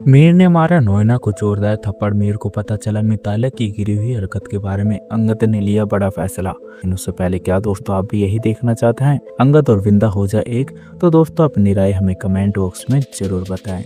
मीर ने मारा नोएना को जोरदार थप्पड़। मीर को पता चला मिताली की गिरी हुई हरकत के बारे में। अंगद ने लिया बड़ा फैसला। लेकिन उससे पहले क्या दोस्तों, आप भी यही देखना चाहते हैं अंगद और विंदा हो जाए एक? तो दोस्तों अपनी राय हमें कमेंट बॉक्स में जरूर बताएं।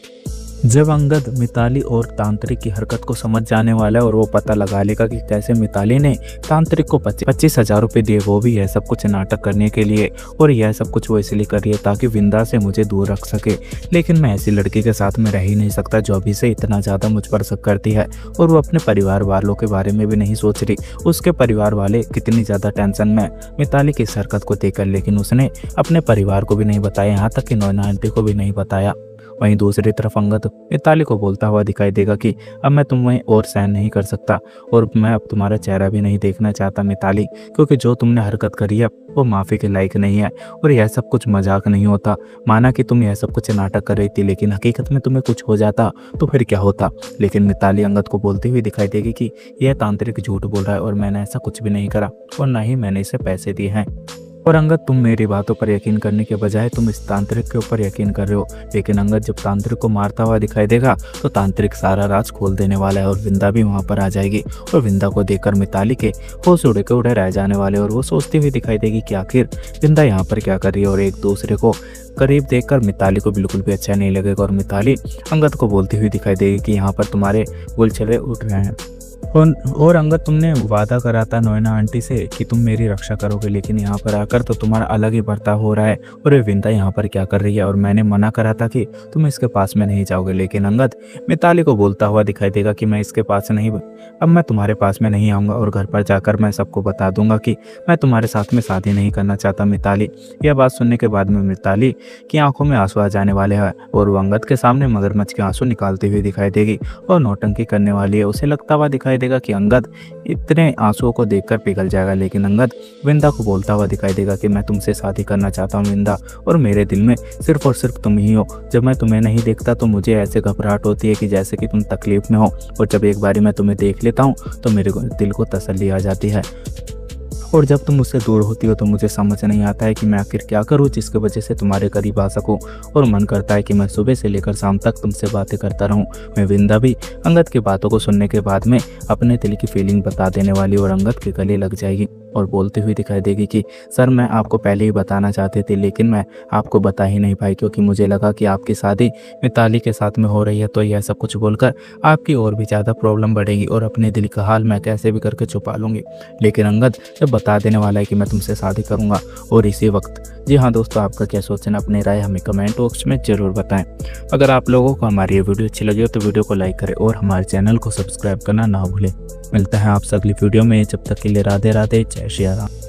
जब अंगद मिताली और तांत्रिक की हरकत को समझ जाने वाला है और वो पता लगा लेगा कि कैसे मिताली ने तांत्रिक को 25,000 रुपये दिए, वो भी यह सब कुछ नाटक करने के लिए, और यह सब कुछ वो इसलिए कर रही है ताकि विंदा से मुझे दूर रख सके। लेकिन मैं ऐसी लड़की के साथ में रह ही नहीं सकता जो अभी से इतना ज़्यादा मुझ पर शक करती है, और वो अपने परिवार वालों के बारे में भी नहीं सोच रही। उसके परिवार वाले कितनी ज़्यादा टेंशन में मिताली की इस हरकत को देखकर, लेकिन उसने अपने परिवार को भी नहीं बताया, यहाँ तक कि नोएना आंटी को भी नहीं बताया। वहीं दूसरी तरफ अंगद मिताली को बोलता हुआ दिखाई देगा कि अब मैं तुम्हें और सहन नहीं कर सकता, और मैं अब तुम्हारा चेहरा भी नहीं देखना चाहता मिताली, क्योंकि जो तुमने हरकत करी है वो माफ़ी के लायक नहीं है, और यह सब कुछ मजाक नहीं होता। माना कि तुम यह सब कुछ नाटक कर रही थी, लेकिन हकीकत में तुम्हें कुछ हो जाता तो फिर क्या होता। लेकिन मिताली अंगद को बोलती हुई दिखाई देगी कि यह तांत्रिक झूठ बोल रहा है, और मैंने ऐसा कुछ भी नहीं करा, और ना ही मैंने इसे पैसे दिए हैं। और अंगद, तुम मेरी बातों पर यकीन करने के बजाय तुम इस तांत्रिक के ऊपर यकीन कर रहे हो। लेकिन अंगद जब तांत्रिक को मारता हुआ दिखाई देगा तो तांत्रिक सारा राज खोल देने वाला है, और विंदा भी वहां पर आ जाएगी। और विंदा को देखकर मिताली के होश उड़े के उड़े रह जाने वाले, और वो सोचती हुई दिखाई देगी कि आखिर विंदा यहाँ पर क्या कर रही है। और एक दूसरे को करीब देखकर मिताली को बिल्कुल भी अच्छा नहीं लगेगा, और मिताली अंगद को बोलती हुई दिखाई देगी कि यहाँ पर तुम्हारे गुलछले उठ रहे हैं। और अंगद, तुमने वादा करा था नोएना आंटी से कि तुम मेरी रक्षा करोगे, लेकिन यहाँ पर आकर तो तुम्हारा अलग ही बर्ताव हो रहा है। और ये विंदा यहाँ पर क्या कर रही है, और मैंने मना करा था कि तुम इसके पास में नहीं जाओगे। लेकिन अंगद मिताली को बोलता हुआ दिखाई देगा कि मैं इसके पास नहीं, अब मैं तुम्हारे पास में नहीं आऊँगा, और घर पर जाकर मैं सबको बता दूंगा कि मैं तुम्हारे साथ में शादी नहीं करना चाहता। मिताली, यह बात सुनने के बाद में मिताली की आंखों में आंसू आ जाने वाले हैं, और वो अंगद के सामने मगरमच्छ के आंसू निकालती हुई दिखाई देगी और नौटंकी करने वाली है। उसे लगता हुआ दिखाई देगा कि अंगद इतने आंसुओं को देखकर पिघल जाएगा। लेकिन अंगद विंदा को बोलता हुआ दिखाई देगा कि मैं तुमसे शादी करना चाहता हूँ विंदा, और मेरे दिल में सिर्फ और सिर्फ तुम ही हो। जब मैं तुम्हें नहीं देखता तो मुझे ऐसे घबराहट होती है कि जैसे कि तुम तकलीफ में हो, और जब एक बारी मैं तुम्हें देख लेता हूँ तो मेरे दिल को तसल्ली आ जाती है। और जब तुम मुझसे दूर होती हो तो मुझे समझ नहीं आता है कि मैं आखिर क्या करूं जिसकी वजह से तुम्हारे करीब आ सकूं, और मन करता है कि मैं सुबह से लेकर शाम तक तुमसे बातें करता रहूं। मैं विंदा भी अंगद की बातों को सुनने के बाद में अपने दिल की फीलिंग बता देने वाली और अंगद के गले लग जाएगी, और बोलती हुई दिखाई देगी कि सर, मैं आपको पहले ही बताना चाहती थी, लेकिन मैं आपको बता ही नहीं पाई, क्योंकि मुझे लगा कि आपकी शादी मिताली के साथ में हो रही है, तो यह सब कुछ बोलकर आपकी और भी ज़्यादा प्रॉब्लम बढ़ेगी, और अपने दिल का हाल मैं कैसे भी करके छुपा लूँगी। लेकिन अंगद जब बता देने वाला है कि मैं तुमसे शादी करूँगा, और इसी वक्त। जी हाँ दोस्तों, आपका क्या सोचना, अपनी राय हमें कमेंट बॉक्स में ज़रूर बताएं। अगर आप लोगों को हमारी ये वीडियो अच्छी लगी हो तो वीडियो को लाइक करें, और हमारे चैनल को सब्सक्राइब करना ना भूलें। मिलता है आपसे अगली वीडियो में, जब तक के लिए राधे राधे, जय श्री राम।